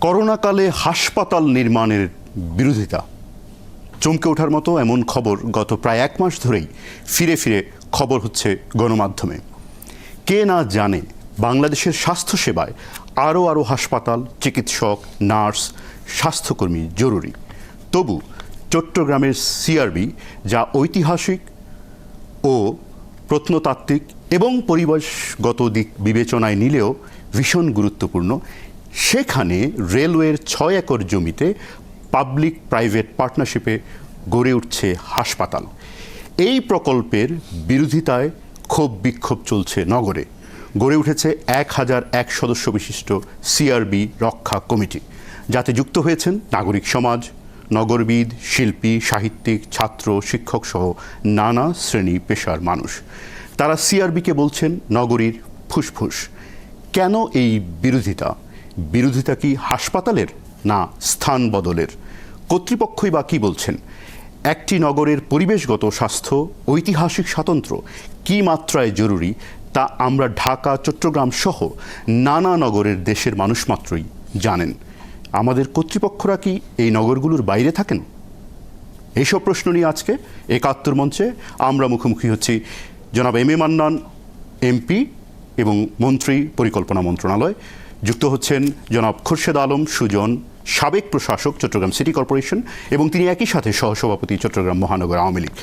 করোনাকালে হাসপাতাল নির্মাণের বিরোধিতা চমকে ওঠার মতো এমন খবর গত প্রায় এক মাস ধরেই ফিরে ফিরে খবর হচ্ছে গণমাধ্যমে। কে না জানে বাংলাদেশের স্বাস্থ্যসেবায় আরও হাসপাতাল, চিকিৎসক, নার্স, স্বাস্থ্যকর্মী জরুরি। তবু চট্টগ্রামের সিআরবি, যা ঐতিহাসিক ও প্রত্নতাত্ত্বিক এবং পরিবেশগত দিক বিবেচনায় নিলেও ভীষণ গুরুত্বপূর্ণ, সেখানে রেলওয়ের ৬ একর জমিতে পাবলিক প্রাইভেট পার্টনারশিপে গড়ে উঠছে হাসপাতাল। এই প্রকল্পের বিরোধিতায় ক্ষোভ বিক্ষোভ চলছে নগরে। গড়ে উঠেছে ১,০০১ সদস্য বিশিষ্ট সিআরবি রক্ষা কমিটি, যাতে যুক্ত হয়েছেন নাগরিক সমাজ, নগরবিদ, শিল্পী, সাহিত্যিক, ছাত্র, শিক্ষক সহ নানা শ্রেণী পেশার মানুষ। তারা সিআরবিকে বলছেন নগরীর ফুসফুস। কেন এই বিরোধিতা কি হাসপাতালের না স্থান বদলের? কর্তৃপক্ষই বা কী বলছেন? একটি নগরের পরিবেশগত স্বাস্থ্য, ঐতিহাসিক স্বাতন্ত্র্য কী মাত্রায় জরুরি তা আমরা ঢাকা, চট্টগ্রাম সহ নানা নগরের দেশের মানুষ মাত্রই জানেন। আমাদের কর্তৃপক্ষরা কি এই নগরগুলোর বাইরে থাকেন? এইসব প্রশ্ন নিয়ে আজকে ৭১ মঞ্চে আমরা মুখোমুখি হচ্ছি জনাব এম এ মান্নান এমপি এবং মন্ত্রী, পরিকল্পনা মন্ত্রণালয়। যুক্ত হচ্ছেন জনাব খোরশেদ আলম সুজন, সাবেক প্রশাসক, চট্টগ্রাম সিটি কর্পোরেশন, এবং তিনি একই সাথে সহসভাপতি, চট্টগ্রাম মহানগর আওয়ামী লীগ।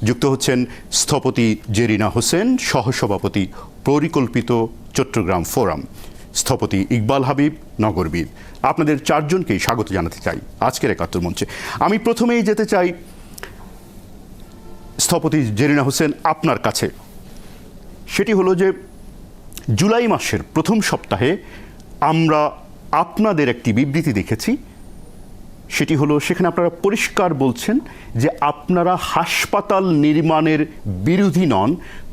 যুক্ত হচ্ছেন স্থপতি জেরিনা হোসেন, সহসভাপতি, পরিকল্পিত চট্টগ্রাম ফোরাম, স্থপতি ইকবাল হাবিব, নগরবিদ। আপনাদের চারজনকেই স্বাগত জানাতে চাই আজকের ৭১ মঞ্চে। আমি প্রথমেই যেতে চাই স্থপতি জেরিনা হোসেন আপনার কাছে। সেটি হলো যে জুলাই মাসের প্রথম সপ্তাহে আমরা আপনাদের একটি বিবৃতি দেখেছি। সেটি হলো, সেখানে আপনারা পরিষ্কার বলছেন যে আপনারা হাসপাতাল নির্মাণের বিরোধী নন,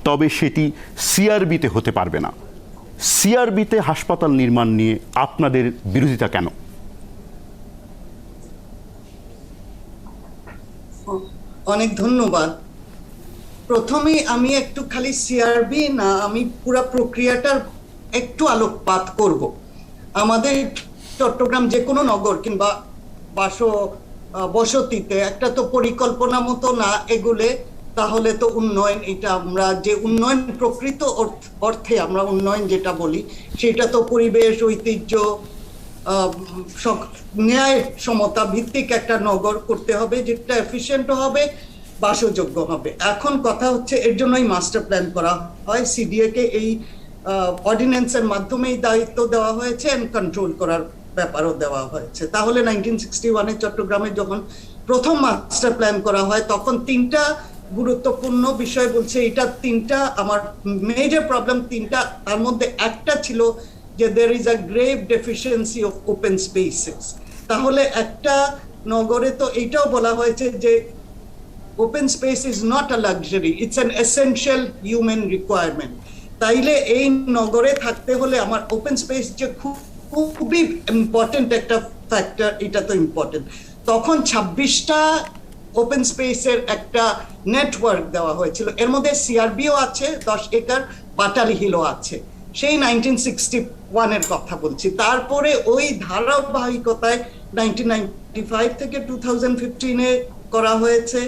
তবে সেটি সিআরবিতে হতে পারবে না। সিআরবিতে হাসপাতাল নির্মাণ নিয়ে আপনাদের বিরোধিতা কেন? অনেক ধন্যবাদ। প্রথমেই আমি একটু খালি সিআরবি না, আমি পুরো প্রক্রিয়াটার একটু আলোকপাত করব। আমাদের চট্টগ্রাম যে কোনো নগর কিংবা বসতিতে একটা তো পরিকল্পনা মতো না এগুলে, তাহলে তো উন্নয়ন, এটা আমরা যে উন্নয়ন প্রকৃত অর্থে আমরা উন্নয়ন যেটা বলি, সেটা তো পরিবেশ, ঐতিহ্য, ন্যায় সমতা ভিত্তিক একটা নগর করতে হবে, যেটা এফিশিয়েন্ট হবে, বাসযোগ্য হবে। এখন কথা হচ্ছে এর জন্যই মাস্টার প্ল্যান করা হয়। সিডিএ কে এই অর্ডিন্যান্সের মাধ্যমেই দায়িত্ব দেওয়া হয়েছে এবং কন্ট্রোল করার ব্যাপারও দেওয়া হয়েছে। তাহলে 1961-এ চট্টগ্রামে যখন প্রথম মাস্টার প্ল্যান করা হয়, তখন 3টা গুরুত্বপূর্ণ বিষয় বলছে, এটা 3টা আমার মেজর প্রবলেম 3টা, তার মধ্যে একটা ছিল যে there is a grave deficiency of open spaces। তাহলে একটা নগরে তো এইটাও বলা হয়েছে যে open space is not a luxury, it's an essential human requirement। তাইলে এই নগরে থাকতে হলে আমার ওপেন স্পেস যে খুবই ইম্পর্টেন্ট একটা ফ্যাক্টর, এটা তো ইম্পর্টেন্ট। তখন 26টা ওপেন স্পেসের একটা নেটওয়ার্ক দেওয়া হয়েছিল, এর মধ্যে সিআরবিও আছে, 10 একর পাটালি হিলও আছে। সেই 1961-এর কথা বলছি। তারপরে ওই ধারাবাহিকতায় 1995 থেকে 2015-এ করা হয়েছে,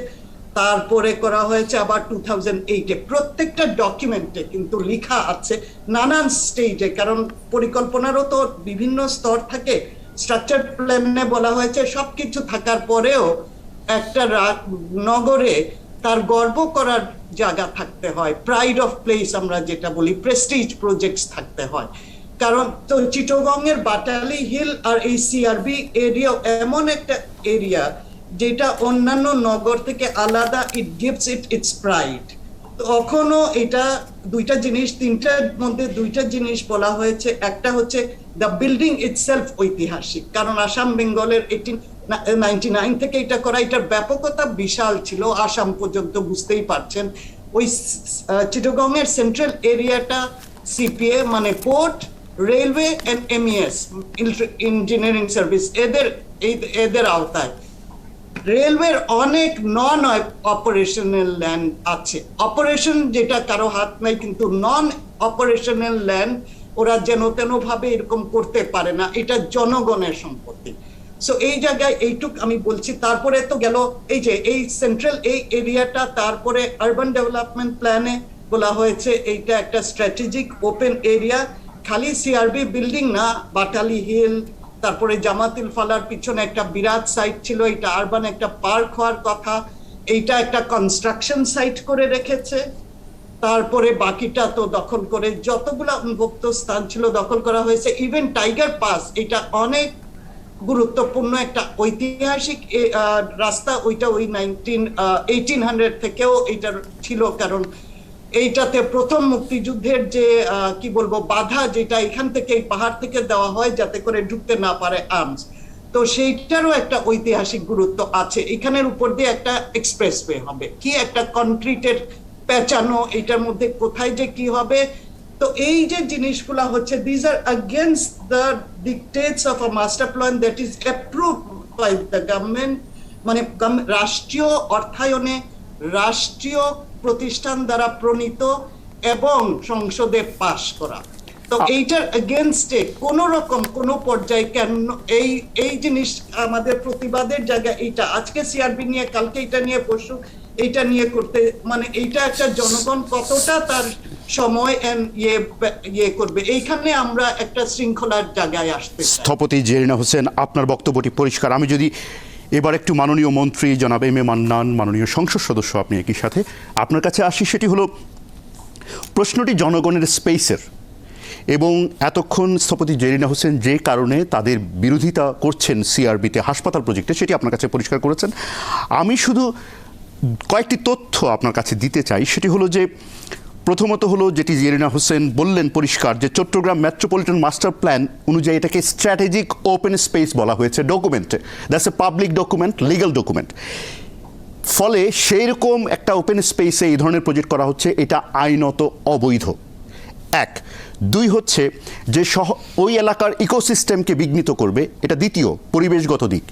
তারপরে করা হয়েছে আবার 2008-এ। প্রত্যেকটা ডকুমেন্টে কিন্তু লেখা আছে নানান স্টেজে, কারণ পরিকল্পনারও তো বিভিন্ন স্তর থাকে। স্ট্রাকচার প্ল্যানে বলা হয়েছে সবকিছু থাকার পরেও একটা নগরে তার গর্ব করার জায়গা থাকতে হয়, প্রাইড অফ প্লেস আমরা যেটা বলি, প্রেস্টিজ প্রজেক্টস থাকতে হয়। কারণ তো চিটাগংয়ের বাটালি হিল আর এই সিআরবি এরিয়া এমন একটা এরিয়া যেটা অন্যান্য নগর থেকে আলাদা, ইট গিভস ইটস প্রাইড। তখনও এটা দুইটা জিনিস, 3টার মধ্যে 2টা জিনিস বলা হয়েছে। একটা হচ্ছে দ্য বিল্ডিং ইটসেলফ ঐতিহাসিক, কারণ আসাম বেঙ্গলের 1899 থেকে এটা করা, এটার ব্যাপকতা বিশাল ছিল, আসাম পর্যন্ত, বুঝতেই পারছেন। ওই চিটাগংয়ের সেন্ট্রাল এরিয়াটা সিপিএ মানে port, railway and MES engineering service এদের আওতায়। রেলওয়ের অনেক নন অপারেশনাল ল্যান্ড আছে, অপারেশন যেটা কারো হাত নাই, কিন্তু নন অপারেশনাল ল্যান্ড ওরা যেন তেন ভাবে এরকম করতে পারে না, এটা জনগণের সম্পত্তি। সো এই জায়গায় এইটুক আমি বলছি। তারপরে তো গেল এই যে এই সেন্ট্রাল এই এরিয়াটা, তারপরে আরবান ডেভেলপমেন্ট প্ল্যানে বলা হয়েছে এইটা একটা স্ট্র্যাটেজিক ওপেন এরিয়া, খালি সিআরবি বিল্ডিং না, বাটালি হিল, তারপরে জামাতুল ফালার পিছনে একটা বিরাট সাইট ছিল, এটা আরবান একটা পার্ক হওয়ার কথা, এইটা একটা কনস্ট্রাকশন সাইট করে রেখেছে। তারপরে বাকিটা তো দখল করে যতগুলা উন্মুক্ত স্থান ছিল দখল করা হয়েছে। ইভেন টাইগার পাস, এটা অনেক গুরুত্বপূর্ণ একটা ঐতিহাসিক রাস্তা, ওইটা ওই 1800 থেকেও এটা ছিল, কারণ এইটাতে প্রথম মুক্তিযুদ্ধের যে কি বলবো বাধা, যেটা এখান থেকে এই পাহাড় থেকে দেওয়া হয় যাতে করে ঢুকতে না পারে আর্মস, তো সেইটারও একটা ঐতিহাসিক গুরুত্ব আছে। এখানের উপর দিয়ে একটা এক্সপ্রেসওয়ে হবে, কি একটা কনক্রিটের পেঁচানো, এটার মধ্যে কোথায় যে কি হবে। তো এই যে জিনিসগুলা হচ্ছে, this are against the dictates of a master plan that is approved by the government, মানে রাষ্ট্রীয় অর্থায়নে, রাষ্ট্রীয় প্রতিষ্ঠান দ্বারা প্রণীত এবং সংসদে পাশ করা। তো এইটার এগেইনস্টে কোন রকম কোন পর্যায়ে কেন এই জিনিস আমাদের প্রতিবাদের জায়গা। এইটা আজকে সিআরবি নিয়ে, কালকে এটা নিয়ে, পরশু এইটা নিয়ে করতে, মানে এইটা একটা জনগণ কতটা তার সময় ইয়ে করবে, এইখানে আমরা একটা শৃঙ্খলার জায়গায় আসতে চাই। স্থপতি জেরিনা হোসেন, আপনার বক্তব্যটি পরিষ্কার। আমি যদি এবার একটু মাননীয় মন্ত্রী জনাব এম এ মান্নান, মাননীয় সংসদ সদস্য আপনি একই সাথে আপনার কাছে আসি, সেটি হলো প্রশ্নটি জনগণের স্পেসের, এবং এতক্ষণ স্থপতি জেরিনা হোসেন যে কারণে তাদের বিরোধিতা করছেন সিআরবিতে হাসপাতাল প্রজেক্টে সেটি আপনার কাছে পরিষ্কার করেছেন। আমি শুধু কয়েকটি তথ্য আপনার কাছে দিতে চাই। সেটি হলো যে প্রথমত হলো যেটি জেরিনা হোসেন বললেন পরিষ্কার, যে চট্টগ্রাম মেট্রোপলিটন মাস্টার প্ল্যান অনুযায়ী এটাকে স্ট্র্যাটেজিক ওপেন স্পেস বলা হয়েছে ডকুমেন্টে। That's a public document, legal document. ফলে সেই রকম একটা ওপেন স্পেসে এই ধরনের প্রজেক্ট করা হচ্ছে, এটা আইনত অবৈধ। এক। দুই হচ্ছে যে ওই এলাকার ইকোসিস্টেমকে বিঘ্নিত করবে, এটা দ্বিতীয় পরিবেশগত দিক।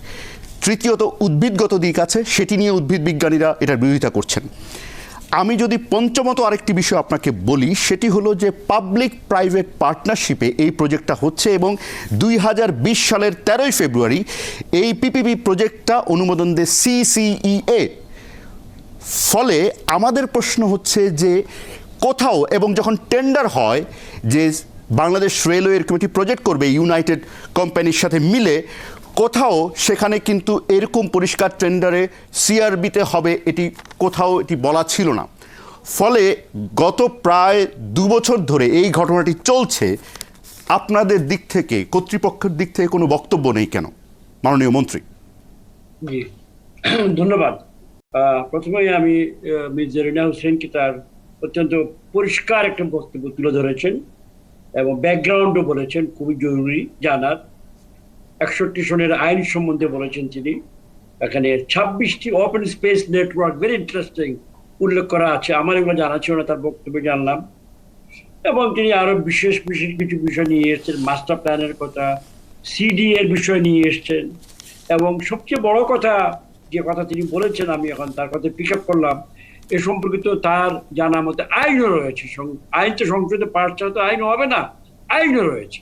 তৃতীয়ত উদ্ভিদগত দিক আছে, সেটি নিয়ে উদ্ভিদ বিজ্ঞানীরা এটার বিরোধিতা করছেন। আমি যদি পঞ্চমত আরেকটি বিষয় আপনাকে বলি, সেটি হলো যে পাবলিক প্রাইভেট পার্টনারশিপে এই প্রজেক্টটা হচ্ছে, এবং 2020 সালের 13ই ফেব্রুয়ারি এই পিপিপি প্রজেক্টটা অনুমোদন দেয় সিসিইএ। ফলে আমাদের প্রশ্ন হচ্ছে যে কোথাও, এবং যখন টেন্ডার হয় যে বাংলাদেশ রেলওয়ে এরকম একটি প্রজেক্ট করবে ইউনাইটেড কোম্পানির সাথে মিলে, কোথাও সেখানে কিন্তু এরকম পরিষ্কার টেন্ডারে সিআরবিতে হবে এটি কোথাও এটি বলা ছিল না। ফলে গত প্রায় 2 বছর ধরে এই ঘটনাটি চলছে। আপনাদের দিক থেকে, কর্তৃপক্ষের দিক থেকে কোনো বক্তব্য নেই কেন, মাননীয় মন্ত্রী? জি, ধন্যবাদ। প্রথমেই আমি মিস জেরিনা হোসেনকে তার অত্যন্ত পরিষ্কার একটা বক্তব্য তুলে ধরেছেন এবং ব্যাকগ্রাউন্ডও বলেছেন, খুবই জরুরি জানার। 61 সনের আইন সম্বন্ধে বলেছেন তিনি। এখানে 26টি open space network, very interesting, উল্লেখ করা আছে। আমার এগুলো জানা ছিল না, তার বক্তব্যে জানলাম। এবং তিনি আরো বিশেষ বিশেষ কিছু বিষয় নিয়ে এসেছেন, মাস্টার প্ল্যানের কথা, সিডি এর বিষয় নিয়ে এসেছেন। এবং সবচেয়ে বড় কথা, যে কথা তিনি বলেছেন, আমি এখন তার কথা পিক আপ করলাম, এ সম্পর্কিত তার জানা মতে আইনও রয়েছে। আইন তো সংসদে পাশ ছাড়া তো আইন হবে না, আইনও রয়েছে।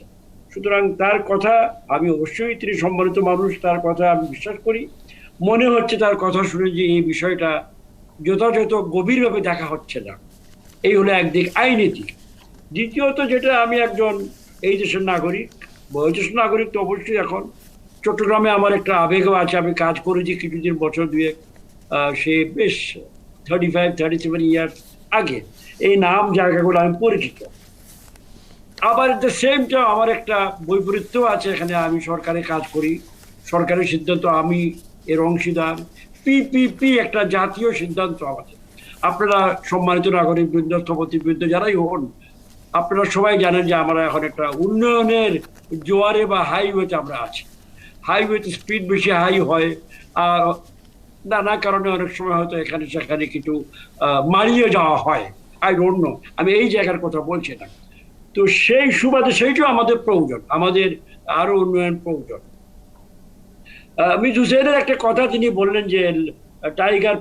সুতরাং তার কথা আমি অবশ্যই, তিনি সম্মানিত মানুষ, তার কথা আমি বিশ্বাস করি। মনে হচ্ছে তার কথা শুনে যে এই বিষয়টা যথাযথ গভীরভাবে দেখা হচ্ছে না। এই হলো একদিক আইনি দিক। দ্বিতীয়ত, যেটা আমি একজন এই দেশের নাগরিক, বয়োজ্যেষ্ঠ নাগরিক, তো অবশ্যই এখন চট্টগ্রামে আমার একটা আবেগও আছে। আমি কাজ করেছি কিছুদিন, বছর দুয়েক, সে বেশ 35-37 ইয়ার্স আগে এই নাম জায়গাগুলো আমি পরিচিত। আবার এট দ্য সেম টাইম আমার একটা বৈপরীত্য আছে। এখানে আমি সরকারে কাজ করি, সরকারের সিদ্ধান্ত আমি এর অংশীদার। পিপিপি একটা জাতীয় সিদ্ধান্ত আমাদের। আপনারা সম্মানিত নাগরিক বৃন্দ, স্থপতি বৃন্দ যারাই হন, আপনারা সবাই জানেন যে আমরা এখন একটা উন্নয়নের জোয়ারে বা হাইওয়েতে আমরা আছি। হাইওয়েতে স্পিড বেশি হাই হয়, আর নানা কারণে অনেক সময় হয়তো এখানে সেখানে কিছু মারিয়ে যাওয়া হয়। আই ডোন্ট নো, আমি এই জায়গার কথা বলছি না। তো সেই সুবাদে সেইটাও আমাদের প্রয়োজন, আমাদের আরো উন্নয়ন প্রয়োজন। মিস হুসেনের একটা কথা তিনি বললেন যে টাইগার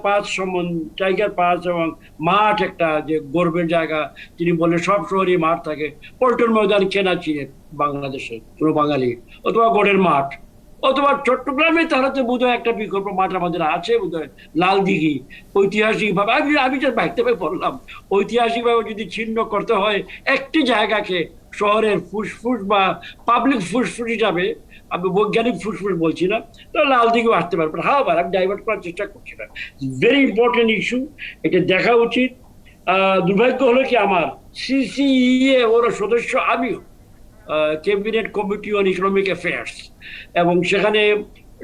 পাস এবং মাঠ একটা যে গর্বের জায়গা, তিনি বলে সব শহরেই মাঠ থাকে। পল্টন ময়দান কেনা চিনে বাংলাদেশে কোনো বাঙালি, অথবা গড়ের মাঠ, অথবা চট্টগ্রামে তাহলে তো বোধহয় একটা বিকল্প মাঠ আমাদের আছে বোধহয়, লাল দিঘি। ঐতিহাসিক ভাবে আমি যে বাইতে বললাম, ঐতিহাসিক ভাবে যদি ছিন্ন করতে হয় একটি জায়গাকে শহরের ফুসফুস বা পাবলিক ফুসফুস হিসাবে, আমি বৈজ্ঞানিক ফুসফুস বলছি না, তো লাল দিকেও আসতে পারবে। হাওয়ার আমি ডাইভার্ট করার চেষ্টা করছি না, ভেরি ইম্পর্টেন্ট ইস্যু, এটা দেখা উচিত। দুর্ভাগ্য হলো কি আমার সিসিইএ ওর সদস্য আমিও, cabinet committee on economic affairs, এবং সেখানে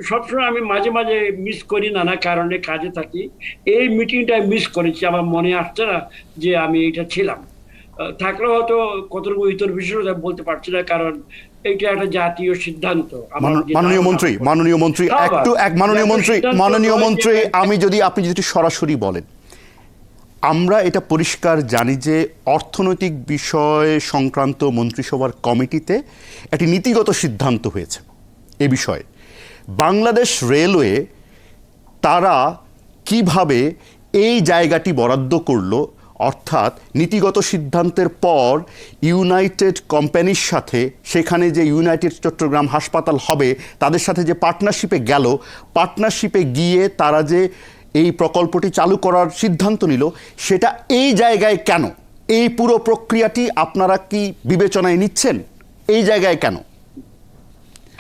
সবসময় আমি মাঝে মাঝে মিস করি, নানা কারণে কাজে থাকি। এই মিটিংটা মিস করেছি, আমার মনে আসছে না যে আমি এটা ছিলাম। থাকলেও হয়তো কতটুকু ইতর বিষয় বলতে পারছি না, কারণ এইটা একটা জাতীয় সিদ্ধান্ত। মাননীয় মন্ত্রী আপনি যদি সরাসরি বলেন, আমরা এটা পরিষ্কার জানি যে অর্থনৈতিক বিষয় সংক্রান্ত মন্ত্রিসভার কমিটিতে একটি নীতিগত সিদ্ধান্ত হয়েছে এ বিষয়ে। বাংলাদেশ রেলওয়ে তারা কিভাবে এই জায়গাটি বরাদ্দ করলো, অর্থাৎ নীতিগত সিদ্ধান্তের পর ইউনাইটেড কোম্পানির সাথে, সেখানে যে ইউনাইটেড চট্টগ্রাম হাসপাতাল হবে তাদের সাথে যে পার্টনারশিপে গেল, পার্টনারশিপে গিয়ে তারা যে এই প্রকল্পটি চালু করার সিদ্ধান্ত নিল, সেটা এই জায়গায় কেন? এই পুরো প্রক্রিয়াটি আপনারা কি বিবেচনায় নিচ্ছেন? এই জায়গায় কেন?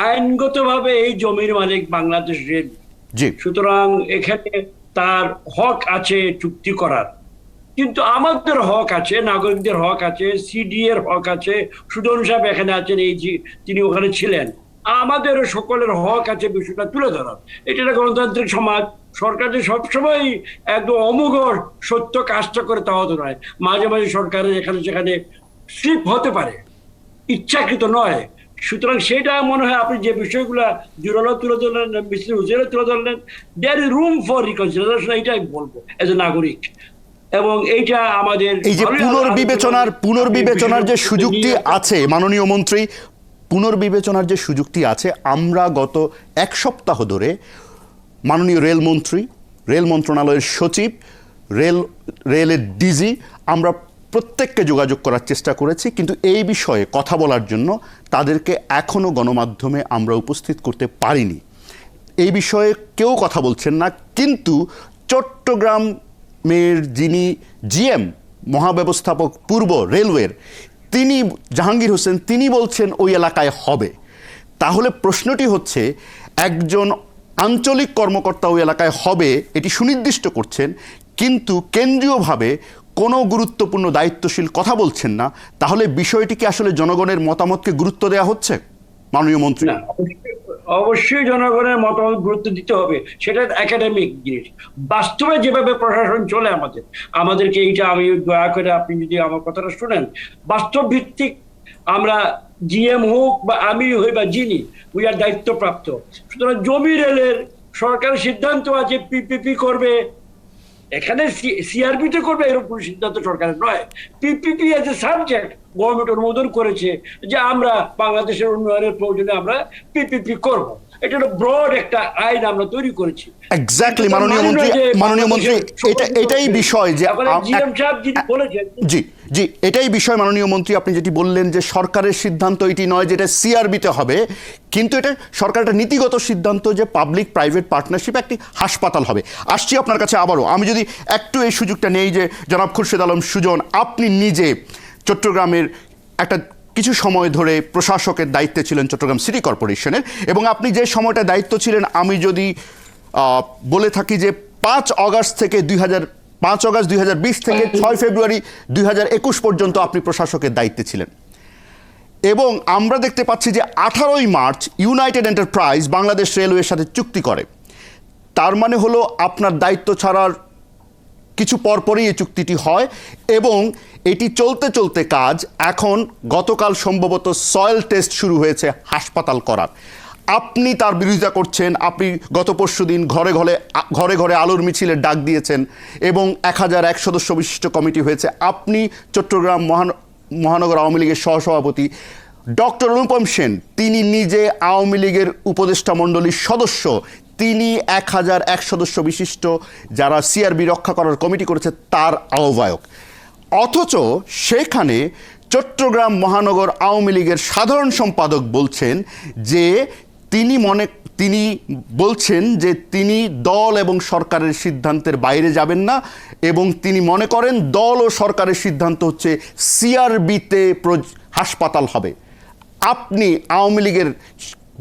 আইনগতভাবে এই জমির মালিক বাংলাদেশ রেল, জি, সুতরাং এখানে তার হক আছে চুক্তি করার, কিন্তু আমাদের হক আছে, নাগরিকদের হক আছে, সিডি এর হক আছে। সুজন সাহেব এখানে আছেন, এই তিনি ওখানে ছিলেন, আমাদের সকলের হক আছে বিষয়টা তুলে ধরার। এটা একটা গণতান্ত্রিক সমাজ, সরকার যে সবসময় একদম অমোঘ সত্য কাজটা করে তা হতে নয়, মাঝে মাঝে সরকারের এখানে সেখানে স্লিপ হতে পারে, ইচ্ছাকৃত নয়। সুতরাং সেটা মনে হয় আপনি যে বিষয়গুলা জোরালো তুলে ধরলেন, মিস্টার হুসেনও তুলে ধরলেন, there is room for reconsideration, এইটাই বলবো এজ এ নাগরিক। এবং এইটা আমাদের এই যে পুনর্বিবেচনার যে সুযোগটি আছে, মাননীয় মন্ত্রী, পুনর্বিবেচনার যে সুযোগটি আছে, আমরা গত এক সপ্তাহ ধরে মাননীয় রেলমন্ত্রী, রেল মন্ত্রণালয়ের সচিব, রেলের ডিজি, আমরা প্রত্যেককে যোগাযোগ করার চেষ্টা করেছি, কিন্তু এই বিষয়ে কথা বলার জন্য তাদেরকে এখনও গণমাধ্যমে আমরা উপস্থিত করতে পারিনি। এই বিষয়ে কেউ কথা বলছেন না, কিন্তু চট্টগ্রামের যিনি জিএম মহাব্যবস্থাপক পূর্ব রেলওয়ের, তিনি জাহাঙ্গীর হোসেন, তিনি বলছেন ওই এলাকায় হবে। তাহলে প্রশ্নটি হচ্ছে, একজন আঞ্চলিক কর্মকর্তা ওই এলাকায় হবে এটি সুনির্দিষ্ট করছেন, কিন্তু কেন্দ্রীয়ভাবে কোনো গুরুত্বপূর্ণ দায়িত্বশীল কথা বলছেন না, তাহলে বিষয়টি কি আসলে জনগণের মতামতকে গুরুত্ব দেওয়া হচ্ছে মাননীয় মন্ত্রী? না, অবশ্যই জনগণের মতামত গুরুত্ব দিতে হবে, সেটা একাডেমিক জিনিস। বাস্তবে যেভাবে প্রশাসন চলে আমাদেরকে এইটা, আমি দয়া করে আপনি যদি আমার কথাটা শুনেন, বাস্তব ভিত্তিক আমরা জিএম হোক বা আমি হই বা যিনি, উই আর দায়িত্বপ্রাপ্ত। সুতরাং জমি রেলের সরকারের সিদ্ধান্ত আছে পিপিপি করবে, এখানে সিআরপিতে করবে, এরকম সিদ্ধান্ত সরকারের নয়। PPP as a subject government অনুমোদন করেছে যে আমরা বাংলাদেশের উন্নয়নের প্রয়োজনে আমরা পিপিপি করব। এটা একটা ব্রড একটা আইন আমরা তৈরি করেছি। এক্স্যাক্টলি মাননীয় মন্ত্রী, এটাই বিষয় যে জি এটাই বিষয় মাননীয় মন্ত্রী, আপনি যেটি বললেন যে সরকারের সিদ্ধান্ত এটি নয় যেটা সিআরবিতে হবে, কিন্তু এটা সরকারের নীতিগত সিদ্ধান্ত যে পাবলিক প্রাইভেট পার্টনারশিপ একটি হাসপাতাল হবে। আসছি আপনার কাছে আবারও, আমি যদি একটু এই সুযোগটা নেই যে জনাব খুরশেদ আলম সুজন, আপনি নিজে চট্টগ্রামের একটা কিছু সময় ধরে প্রশাসকের দায়িত্বে ছিলেন চট্টগ্রাম সিটি কর্পোরেশনের, এবং আপনি যে সময়টা দায়িত্ব ছিলেন, আমি যদি বলে থাকি যে 5 অগাস্ট 2020 থেকে 6 ফেব্রুয়ারি 2021 পর্যন্ত আপনি প্রশাসকের দায়িত্বে ছিলেন, এবং আমরা দেখতে পাচ্ছি যে 18ই মার্চ ইউনাইটেড এন্টারপ্রাইজ বাংলাদেশ রেলওয়ের সাথে চুক্তি করে। তার মানে হলো আপনার দায়িত্ব ছাড়ার কিছু পরপরই এই চুক্তিটি হয়, এবং এটি চলতে চলতে কাজ এখন গতকাল সম্ভবত সয়েল টেস্ট শুরু হয়েছে হাসপাতাল করার। আপনি তার বিরোধিতা করছেন, আপনি গত পরশুদিন ঘরে ঘরে আলোর মিছিলের ডাক দিয়েছেন, এবং 1001 সদস্য বিশিষ্ট কমিটি হয়েছে। আপনি চট্টগ্রাম মহানগর আওয়ামী লীগের সহসভাপতি ডক্টর অনুপম সেন, তিনি নিজে আওয়ামী লীগের উপদেষ্টা মণ্ডলীর সদস্য, তিনি 1001 সদস্য বিশিষ্ট যারা সিআরবি রক্ষা করার কমিটি করেছে তার আহ্বায়ক, অথচ সেখানে চট্টগ্রাম মহানগর আওয়ামী লীগের সাধারণ সম্পাদক বলছেন যে তিনি বলছেন যে তিনি দল এবং সরকারের সিদ্ধান্তের বাইরে যাবেন না এবং তিনি মনে করেন দল ও সরকারের সিদ্ধান্ত হচ্ছে সিআরবিতে হাসপাতাল হবে। আপনি আওয়ামী লীগের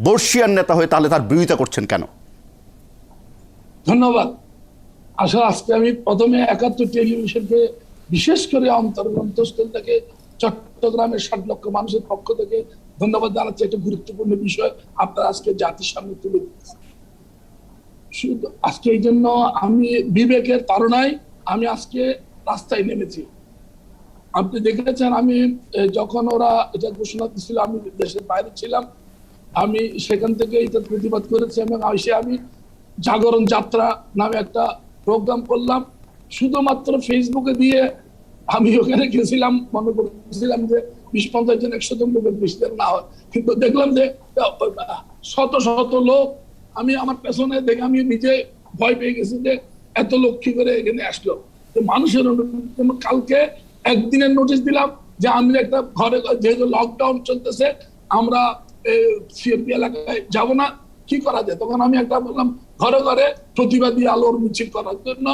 বর্ষিয়ান নেতা হয়ে তাহলে তার বিরোধিতা করছেন কেন? ধন্যবাদ। আসলে আজকে আমি প্রথমে 71 টেলিভিশনকে বিশেষ করে অন্তঃস্থল থেকে চট্টগ্রামের 60 লক্ষ মানুষের পক্ষ থেকে ধন্যবাদ জানাচ্ছি। একটা গুরুত্বপূর্ণ বিষয় আপনারা আজকে জাতির সামনে তুলে দিচ্ছেন। শুধু আজকে এই জন্য আমি বিবেকের তাড়নায় আমি আজকে রাস্তায় নেমেছি। আপনি দেখেছেন আমি যখন ওরা এটা ঘোষণা দিচ্ছিল আমি দেশের বাইরে ছিলাম, আমি সেখান থেকে এটা প্রতিবাদ করেছি এবং আমি জাগরণ যাত্রা নামে একটা প্রোগ্রাম করলাম শুধুমাত্র ফেসবুকে দিয়ে। আমি ওখানে গেছিলাম, মনে করছিলাম যে 20-50 জন 100 জন লোকের বেশি না হয়, কিন্তু দেখলাম যে শত শত লোক। আমি আমার পেছনে দেখে আমি নিজে ভয় পেয়ে গেছি যে এত লোক কি করে এখানে আসলো। তো মানুষের কালকে একদিনের নোটিশ দিলাম যে আমি একটা ঘরে, যেহেতু লকডাউন চলতেছে আমরা সিএমপি এলাকায় যাব না, কি করা যায়? তখন আমি একটা বললাম ঘরে ঘরে প্রতিবাদী আলোর মিছিল করার জন্য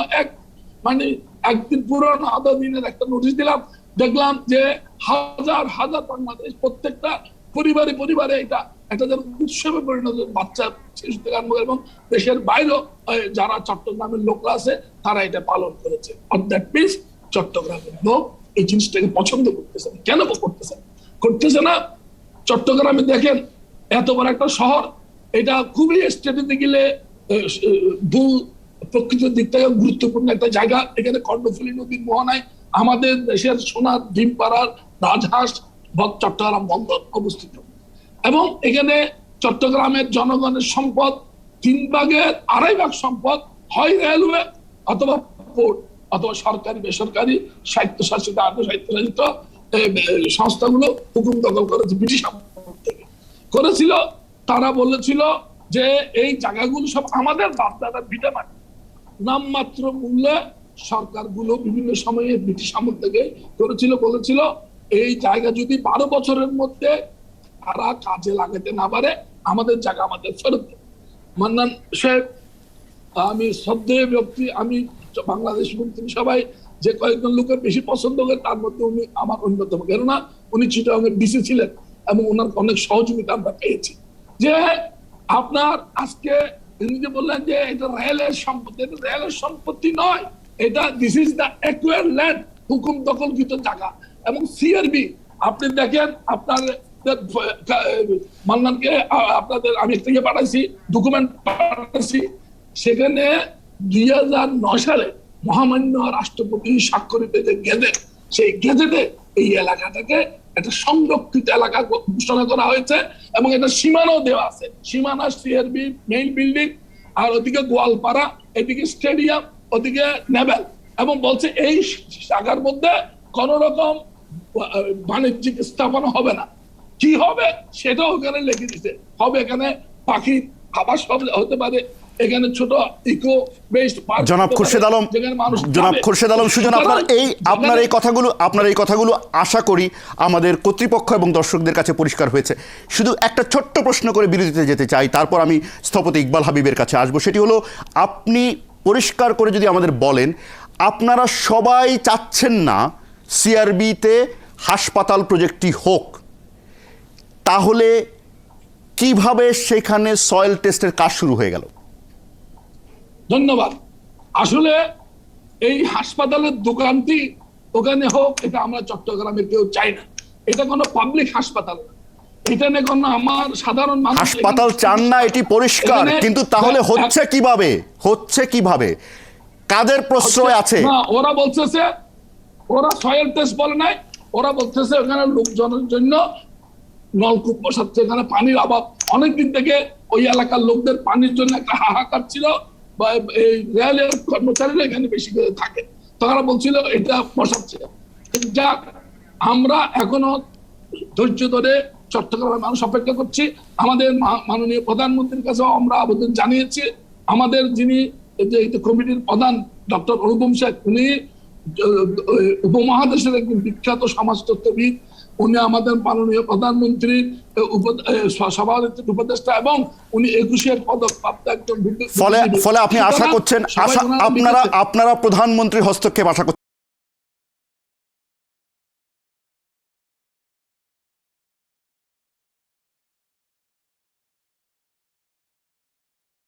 একদিন পুরনো 10 দিনের একটা নোটিশ দিলাম। দেখলাম যে হাজার হাজার বাংলাদেশ প্রত্যেকটা পরিবারে এটা একটা যেন উৎসবে পরিণত, বাচ্চা শিশু থেকে আরম্ভ এবং দেশের বাইরেও যারা চট্টগ্রামের লোকরা আছে তারা এটা পালন করেছে। দ্যাট মিনস চট্টগ্রামের লোক এই জিনিসটাকে পছন্দ করতেছে। কেন করতেছে না? চট্টগ্রামে দেখেন এত বড় একটা শহর, এটা খুবই স্টেটে গেলে ভূ প্রকৃতির দিক থেকে গুরুত্বপূর্ণ একটা জায়গা। এখানে কর্ণফুলী নদীর মোহনায় আমাদের দেশের সোনার ডিম পাড়ার রাজহাঁস চট্টগ্রাম বন্দর অবস্থিত এবং এখানে চট্টগ্রামের জনগণের সম্পদ 2/3 সম্পদ হয় রেলওয়ে অথবা পোর্ট অথবা সরকারি বেসরকারি স্বায়ত্তশাসিত আর্ধস্বায়ত্তশাসিত সংস্থাগুলো হুকুম দখল করেছে ব্রিটিশ আমল থেকে করেছিল। তারা বলেছিল যে এই জায়গাগুলো সব আমাদের বাপদাদার ভিটে মাটি। নামমাত্র মূল্যে সরকারগুলো বিভিন্ন সময়ে ব্রিটিশ আমল থেকে করেছিল, বলেছিল এই জায়গা যদি 12 বছরের মধ্যে তারা কাজে লাগাতে না পারে আমাদের জায়গা আমাদের ফেরত দেবে। মান্নান সাহেব, আমি শ্রদ্ধেয় ব্যক্তি, আমি বাংলাদেশ মন্ত্রিসভায় যে কয়েকজন লোকের বেশি পছন্দ করে তার মধ্যে উনি আমার অন্যতম, কেননা উনি চিটাগাংয়ের ডিসি ছিলেন এবং ওনার অনেক সহযোগিতা আমরা পেয়েছি। যে আপনার আজকে তিনি যে বললেন যে এটা রেলের সম্পত্তি, এটা রেলের সম্পত্তি নয়, এটা this is the acquired land, হুকুম দখলকৃত জায়গা। এবং সিআরবি আপনি দেখেন, আপনার মান্নানকে আপনাদের আমি থেকে পাঠাইছি, ডকুমেন্ট পাঠাইছি, সেখানে 2009 সালে মহামান্য রাষ্ট্রপতি স্বাক্ষরিত যে গেজেট, সেই গেজেটে এই এলাকাটাকে একটা সংরক্ষিত এলাকা ঘোষণা করা হয়েছে এবং এটা সীমানাও দেওয়া আছে। সীমানা সিআরবি মেইন বিল্ডিং, আর ওদিকে গোয়ালপাড়া, এদিকে স্টেডিয়াম, ওদিকে নেভেল, এবং বলছে এই জায়গার মধ্যে কোন রকম বাণিজ্যিক স্থাপনা হবে না। কি হবে সেটাও ওখানে লিখে দিতে হবে। এখানে পাখির আবাস হতে পারে, এখানে ছোট ইকো বেসড পার্ক। জনাব খুরশেদ আলম সুজন, আপনার এই কথাগুলো আশা করি আমাদের কর্তৃপক্ষ এবং দর্শকদের কাছে পরিষ্কার হয়েছে। শুধু একটা ছোট্ট প্রশ্ন করে বিরতিতে যেতে চাই, তারপর আমি স্থপতি ইকবাল হাবিবের কাছে আসবো। সেটি হলো, আপনি পরিষ্কার করে যদি আমাদের বলেন, আপনারা সবাই চাচ্ছেন না সিআরবিতে হাসপাতাল প্রজেক্টটি হোক, তাহলে কিভাবে সেখানে সয়েল টেস্টের কাজ শুরু হয়ে গেল? ধন্যবাদ। আসলে এই হাসপাতালের দোকানটি ওখানে হোক, এটা আমরা চট্টগ্রামে কেউ চাই না। এটা কোনো পাবলিক হাসপাতাল না, এটা নিয়ে কোনো আমার সাধারণ মানুষ হাসপাতাল চান না, এটি পরিষ্কার। কিন্তু তাহলে হচ্ছে কিভাবে? কাদের প্রশ্রয় আছে? ওরা বলতেছে, ওরা সয়েল টেস্ট বলে নাই, ওরা বলতেছে ওখানে লোকজনের জন্য নলকূপ বসাচ্ছে, এখানে পানির অভাব। অনেকদিন থেকে ওই এলাকার লোকদের পানির জন্য একটা হাহাকার ছিল, বা এই রেলের কর্মচারীরা এখানে বেশি করে থাকে, তারা বলছিল এটা বসাচ্ছে। যাক, আমরা এখনো ধৈর্য ধরে চট্টগ্রামের মানুষ অপেক্ষা করছি। আমাদের মাননীয় প্রধানমন্ত্রীর কাছে আমরা আবেদন জানিয়েছি আমাদের যিনি যে কমিটির প্রধান ডক্টর অনুপম শেখ, উনি উপমহাদেশের একজন বিখ্যাত সমাজতত্ত্ববিদ, উনি আমাদের মাননীয় প্রধানমন্ত্রীর সভানেত্রীর উপদেষ্টা এবং উনি 21-এর পদকপ্রাপ্ত একজন ফলে আপনি আশা করছেন, আপনারা প্রধানমন্ত্রীর হস্তক্ষেপ আশা করছেন?